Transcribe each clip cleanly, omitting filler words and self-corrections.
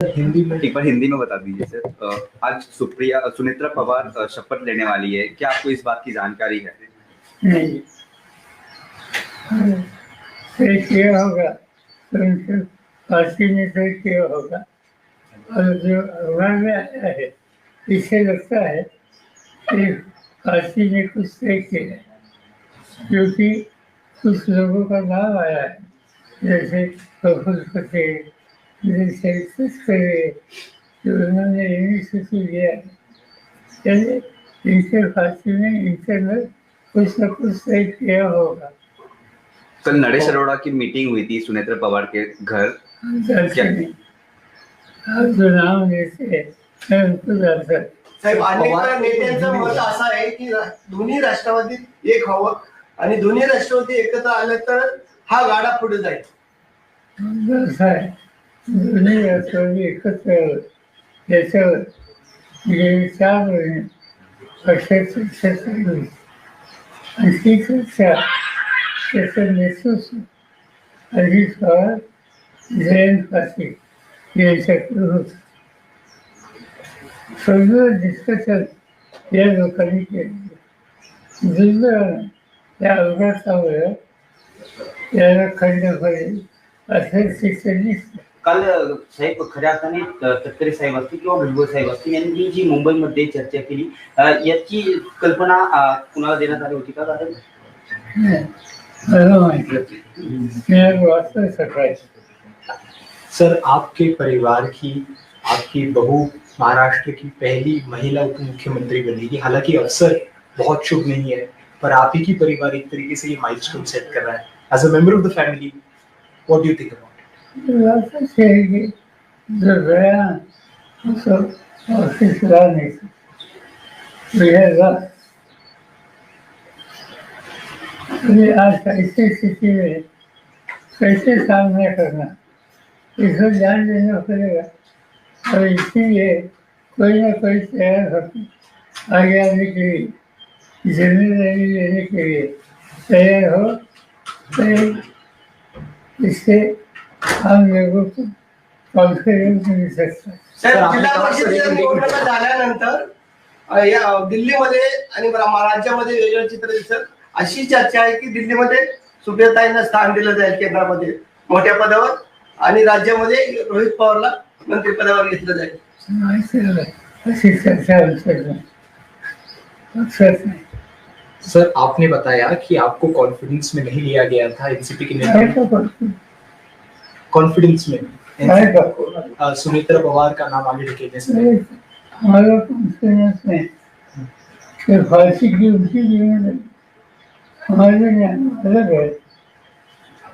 हिंदी में एक बार हिंदी में बता दीजिए सर। आज सुनेत्रा पवार शपथ लेने वाली है, क्या आपको इस बात की जानकारी है? नहीं, तय किया होगा तो उनके पार्टी ने तय किया होगा। और जो अखबार में आया है, इससे लगता है कि पार्टी ने कुछ तय किया है, क्योंकि कुछ लोगों का नाम आया है, जैसे प्रफुल्ल पटेल, जैसे जो उन्होंने इनिशिएटिव लिया है। चलिए, इनके पार्टी ने इंटरनल कुछ न कुछ तय किया होगा। कल नरेश अरोड़ा की मीटिंग हुई थी सुनेत्रा पवार के घर। जानते नहीं, आप जो नाम लेते हैं मैं उनको जानता हूं। साहेब, अनेक नेत्यांचं मत असं आहे की दोन्ही राष्ट्रवादीत एक व्हावं आणि दोन्ही राष्ट्रवादी एकत्र आले तर हा गाडा पुढे जाईल. असं आहे, दोन्ही राष्ट्रवादी एकत्र याच्यावर गेली 4 महिने पक्षाची चर्चा झाली आणि ती चर्चा त्याचं नेतृत्व अजित पवार, जयंत पाटील यांच्याकडे होतं. सगळं डिस्कशन या लोकांनी केलं. दुर्दैवानं त्या अपघातामुळे त्याला खंड पडेल असं शिक्षण दिसतं. काल साहेब खऱ्या अर्थाने तटकरे साहेब असतील किंवा भुजबळ साहेब असतील यांनी जी मुंबईमध्ये चर्चा केली, याची कल्पना कुणाला देण्यात आली होती का? कारण मला माहिती मी वाचलं सकाळी. सर, आपके परिवार की आपकी बहू महाराष्ट्र की पहली महिला उप मुख्यमंत्री बनेगी। हालांकि अवसर बहुत शुभ नहीं है, पर आप ही की परिवार एक तरीके से ये माइलस्टोन सेट कर रहा है। As a member of the family, what do you think about it? असंच आहे की जो गया उसको ऑफिस लाने मिलेगा। आज ऐसी स्थिति में कैसे सामना करना, इसको ध्यान देना पड़ेगा। और इसीलिए कोई ना कोई तैयार होकर आगे आने के लिए, जिम्मेदारी लेने के लिए तैयार हो, तो इससे हम लोगों को कॉन्फिडेंस मिल सकता है. साहेब, जिल्हा परिषदेच्या निवडणुका झाल्यानंतर या दिल्लीमध्ये आणि राज्यामध्ये वेगळं चित्र दिसत. अशी चर्चा आहे की दिल्लीमध्ये सुप्रियाताईंना स्थान दिलं जाईल केंद्रामध्ये मोठ्या पदावर आणि राज्यामध्ये रोहित पवारला मंत्रिपदावर घेतलं जाईल. अशी चर्चा सर, आपने बताया कि आपको कॉन्फिडेंस में नहीं लिया गया था एनसीपी के नेता। कॉन्फिडेंस में सुनेत्रा पवार का नाम आगे ढकेलने से हमारा कॉन्फिडेंस में फांसी की उनकी जिम्मेदारी हमारे अलग है।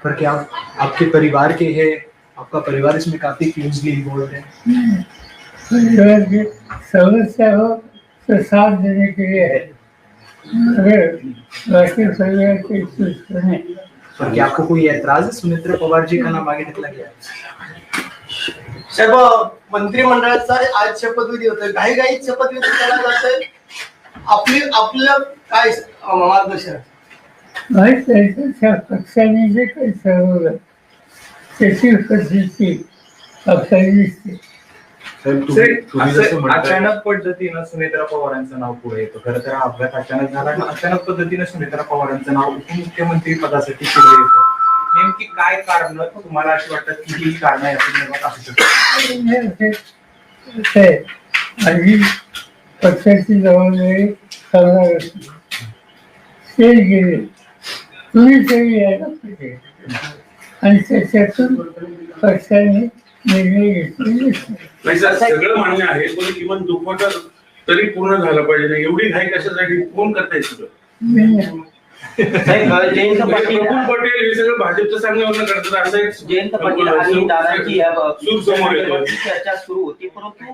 पर क्या आपके परिवार के हैं, आपका परिवार इसमें काफी क्लोजली इन्वॉल्व है? परिवार की समस्या हो तो साथ देने के लिए है, अगर बाकी परिवार के सुने। पर क्या आपको कोई ऐतराज है सुनेत्रा पवार जी का नाम आगे निकला गया? साहेब, मंत्रिमंडळाचा आज शपथविधी होतोय, घाईघाईत शपथविधी केला जातोय. आपलं काय मार्गदर्शन? पक्षाने जे काही ठरवलं त्याची उपस्थिती आपल्याला दिसते. अचानक पद्धतीनं सुनेत्रा पवारांचं नाव पुढे येतं. खरं तर हा अपघात अचानक झाला आणि अचानक पद्धतीनं सुनेत्रा पवारांचं नाव उपमुख्यमंत्री पदासाठी पुढे येतं. नेमकी काय कारण तुम्हाला अशी वाटतात की ही कारण असू शकते? आणि पक्षाची जबाबदारी करणार असते ते गेले तुम्ही तरी यायला पाहिजे आणि त्याच्यातून पक्षाने निर्णय घेतलेले. सगळं मान्य आहे, पण किमान दुखवटा तरी पूर्ण झाला पाहिजे ना. एवढी घाई कशासाठी? कोण करताय सगळं? जयंत पाटील पटेल हे सगळं भाजपचं सांगण्यावरून करतात. असं जयंत पाटील आणि दादांची चर्चा सुरू होती, परंतु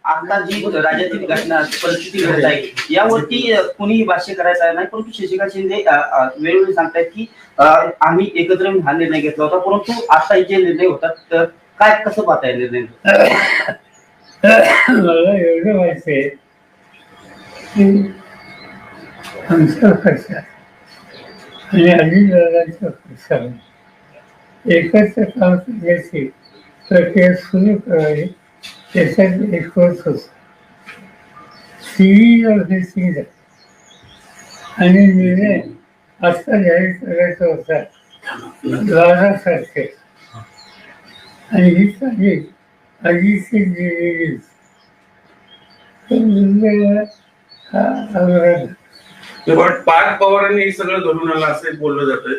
आता जी राज्यातील घटना परिस्थिती घडत आहे यावरती कुणीही भाष्य करायचं नाही. परंतु शशिकांत शिंदे वेळोवेळी सांगतायत की आम्ही एकत्र हा निर्णय घेतला होता, परंतु आता जे निर्णय होतात काय कसं पाहताय निर्णय? मला एवढं माहिती आहे की आमच्या पक्षात आणि अजितदादांच्या पक्षाने एकत्र काम करण्याची प्रक्रिया सुरू करावी त्याच्यात एक वर्ष होता. सिरीज ऑफ थिंग्स आणि निर्णय आत्ता जाहीर करायचा होता द्वारासारखे आणि ही साधी अजितची दिलेली पण पार्थ पवारांनी हे सगळं घडून आलं असं बोललं जातंय.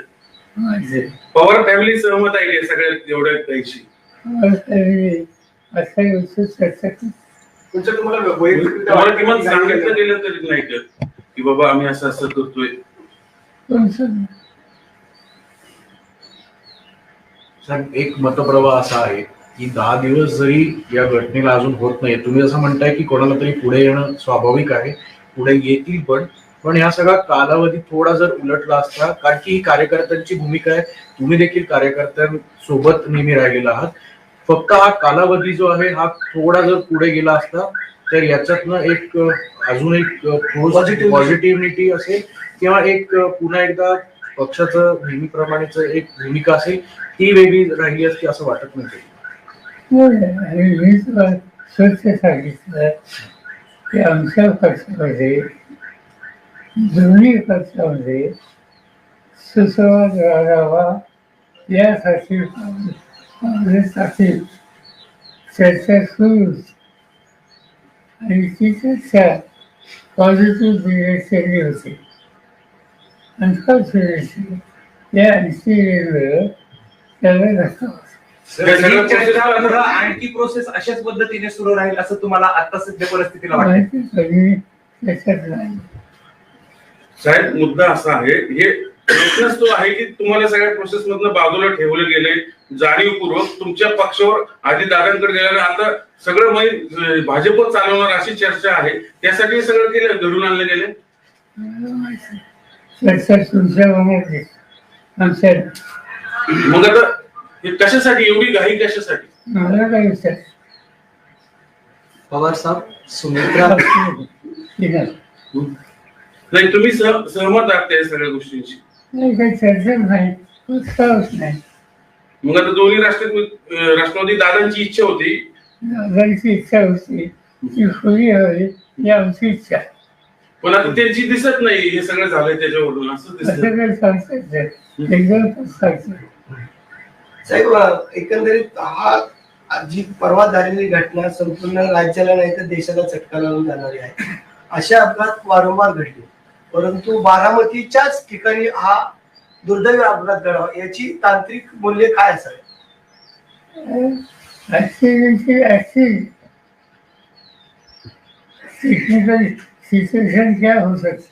माझे पवार फॅमिली सहमत आहे का सगळ्या एवढ्या काहीशी? असा विषय चर्चा तुमचं तुम्हाला वैयक्तिक तुम्हाला किमान सांगितलं गेलं तरी नाही का की बाबा आम्ही असं असं करतोय? साहेब, एक मतप्रवाह असा आहे की 10 दिवस जरी या घटनेला अजून होत नाही, तुम्ही जसं म्हणताय की कोणाला तरी पुढे येणं स्वाभाविक आहे, पुढे येतील पण ह्या सगळा कालावधी थोडा जर उलटला असता, कारण की ही कार्यकर्त्यांची भूमिका आहे, तुम्ही देखील कार्यकर्त्यांसोबत नेहमी राहिलेला आहात, फक्त हा कालावधी जो आहे हा थोडा जर पुढे गेला असता तर याच्यातनं एक अजून एक पॉझिटिव्हिटी असेल किंवा एक पुन्हा एकदा पक्षाचं नेहमीप्रमाणेच एक भूमिका असेल ती वेगळी राहिली असती असं वाटत नाही. आणि मी तुला स्वच्छ सांगितलं की आमच्या पक्षामध्ये दोन्ही पक्षामध्ये सुसंवाद राहावा यासाठी काँग्रेससाठी चर्चा सुरू आणि ती चर्चा पॉझिटिव्ह डिरेक्शनली होती. अनफॉर्च्युनेटली या इन्सिडेंटवर त्याला धक्का बसला. ही चर्चा पुढं आणखी प्रोसेस अशाच पद्धतीने सुरू राहील असं तुम्हाला आता सध्या परिस्थितीला वाटतं? माहिती कधी त्याच्यात नाही. साहेब, मुद्दा असा आहे, हे प्रश्नच तो आहे की तुम्हाला सगळ्या प्रोसेस मधनं बाजूला ठेवले गेले जाणीवपूर्वक, तुमच्या पक्षावर आधी दादांकडे गेल्याने आता सगळं भाजप चालवणार अशी चर्चा आहे, त्यासाठी सगळं केलं, घडून आणले गेले. चर्चा तुमच्या मनात आमच्या मग आता हे कशासाठी एवढी घाई कशासाठी? मला काय विचार पवार साहब, सुमित्रा नाही, तुम्ही सहमत आहात त्या सगळ्या गोष्टींशी? नाही, काही चर्चा नाही, उत्साहच नाही. मग आता दोन्ही राष्ट्रवादी दादांची इच्छा होती, दादांची इच्छा होती ती खुली हवी ही आमची इच्छा. पण आता त्यांची दिसत नाही हे सगळं झालंय त्याच्यावरून असं दिसत. असं काही सांगता येत एकदम सांगतो. साहेब, एकंदरीत हा जी परवा झालेली घटना संपूर्ण राज्याला नाही तर देशाला चटका लावून जाणारी आहे. अशा अपघात वारंवार घडले, परंतु बारामतीच्याच ठिकाणी हा दुर्दैवी अपघात घडावा याची तांत्रिक मूल्य काय असावे? टेक्निकल सिच्युएशन क्या हो सकती?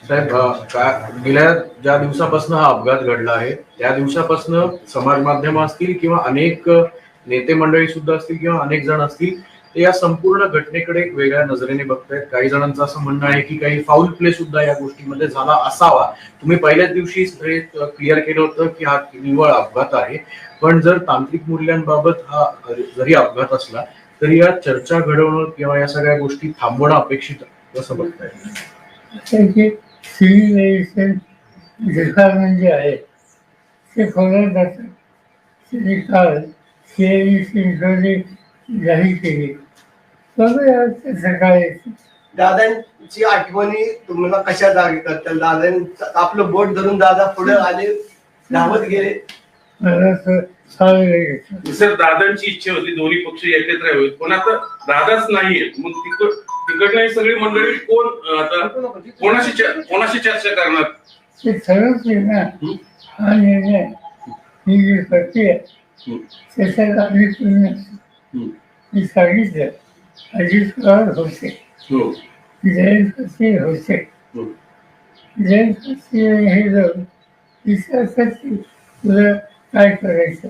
साहेब, गेल्या ज्या दिवसापासून हा अपघात घडला आहे त्या दिवसापासून समाज माध्यम असतील किंवा अनेक नेते मंडळी सुद्धा असतील किंवा अनेक जण असतील ते या संपूर्ण घटनेकडे एक वेगळ्या नजरेने बघतायत. काही जणांचं असं म्हणणं आहे की काही फाऊल प्ले सुद्धा या गोष्टीमध्ये झाला असावा. तुम्ही पहिल्याच दिवशी क्लिअर केलं होतं की हा निव्वळ अपघात आहे, पण जर तांत्रिक मूल्यांबाबत हा जरी अपघात असला तरी या चर्चा घडवणं किंवा या सगळ्या गोष्टी थांबवणं अपेक्षित कसं बघताय? सिव्हिलायझेशन डिपार्टमेंट जे आहे ते फॉलो जातं. त्यांनी काल CIDC जाहीर केली. सकाळी दादांची आठवणी तुम्हाला कशा जागी करतात? दादांनी आपलं बोट धरून दादा पुढे आले, धावत गेले. मला सर, दादांची इच्छा होती दोन्ही पक्ष एकत्र यावेत, पण आता दादाच नाहीये, मग तिकडनं सगळी मंडळी कोण आता कोणाशी चर्चा करणार? ते ठरवते ना. हा निर्णय ही जी प्रक्रिया त्याच्यात आम्ही पूर्ण मी सांगितलं. अजित पवार होते, जयंत पाटील होते. जयंत पाटील हे जाऊन विचारतात की तुला काय करायचं.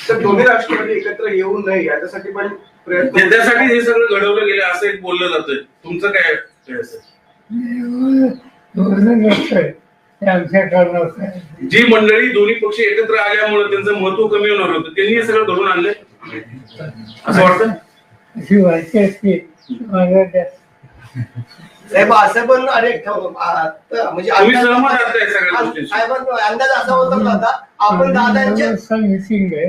तर दोन्ही राष्ट्रवादी एकत्र येऊ नये याच्यासाठी पण प्रयत्न, त्यासाठी हे सगळं घडवलं गेलं असं एक बोललं जातंय. तुमचं काय आमच्या कारणावर जी मंडळी दोन्ही पक्ष एकत्र आल्यामुळे त्यांचं महत्व कमी होणार होतं, त्यांनी हे सगळं घडवून आणलंय असं वाटतं? अशी व्हायची असते मला त्या साहेब असं पण अनेक म्हणजे तुम्ही सहमत आहात का या सगळ्या गोष्टींशी? साहेबांचा अंदाज असा होता दादा आपण दादांच्या मिटिंग आहे.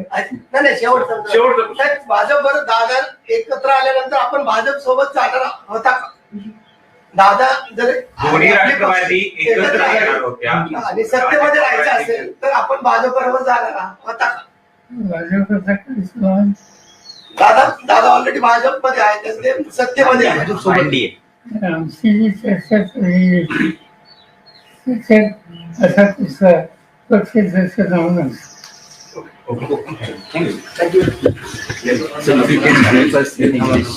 नाही शेवटचा शेवटचं. साहेब भाजपवर दादा एकत्र आल्यानंतर आपण भाजप सोबत चालणार होता का? दादा जर दोन्ही राष्ट्रवादी एकत्र येणार होत्या आणि सत्तेमध्ये राहायचं असेल तर आपण भाजप बरोबर जाणार होता का? भाजपचा काही सवाल दादा ऑलरेडी भाजपमध्ये आहे तर ते सत्तेमध्ये आहे. मांडली आहे. आमची जी चर्चा झालेली होती, त्याच्यात असा किस्सा पक्ष जसं जाऊन thank you. So if you can help us in English.